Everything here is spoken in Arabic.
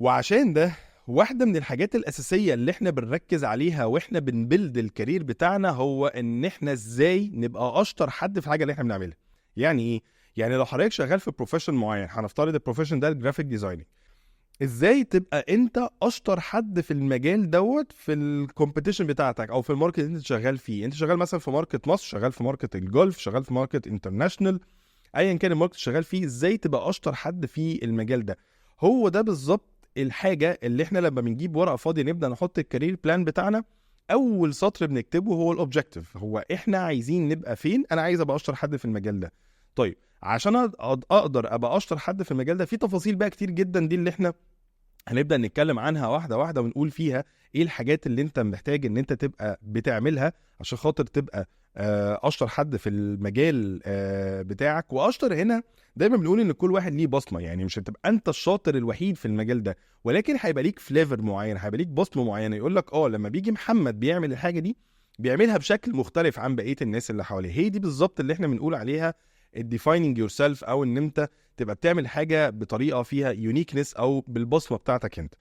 وعشان ده واحدة من الحاجات الأساسية اللي احنا بنركز عليها واحنا بنبلد الكارير بتاعنا هو ان احنا ازاي نبقى اشطر حد في الحاجة اللي احنا بنعملها. يعني ايه؟ يعني لو حضرتك شغال في بروفيشن معين، هنفترض البروفيشن ده الجرافيك ديزايننج، ازاي تبقى انت اشطر حد في المجال دوت في الكومبيتيشن بتاعتك او في الماركت اللي انت شغال فيه. انت شغال مثلا في ماركت مصر، شغال في ماركت الجولف، شغال في ماركت انترناشونال، ايا كان الماركت شغال فيه، ازاي تبقى اشطر حد في المجال ده. هو ده بالظبط الحاجه اللي احنا لما بنجيب ورقه فاضيه نبدا نحط الكارير بلان بتاعنا، اول سطر بنكتبه هو الاوبجكتيف، هو احنا عايزين نبقى فين. انا عايز ابقى اشطر حد في المجال ده. طيب عشان اقدر ابقى اشطر حد في المجال ده، في تفاصيل بقى كتير جدا دي اللي احنا هنبدأ نتكلم عنها واحدة واحدة، ونقول فيها ايه الحاجات اللي انت محتاج ان انت تبقى بتعملها عشان خاطر تبقى اشطر حد في المجال بتاعك. واشطر هنا دايما بنقول ان كل واحد ليه بصمة، يعني مش هتبقى انت الشاطر الوحيد في المجال ده، ولكن هيبقى ليك فليفر معين، هيبقى ليك بصمة معينة. يقول لك لما بيجي محمد بيعمل الحاجة دي بيعملها بشكل مختلف عن بقية الناس اللي حواليه. هي دي بالظبط اللي احنا بنقول عليها الديفايننج يور سيلف، او ان انت تبقى بتعمل حاجة بطريقة فيها يونيكنس او بالبصمة بتاعتك انت.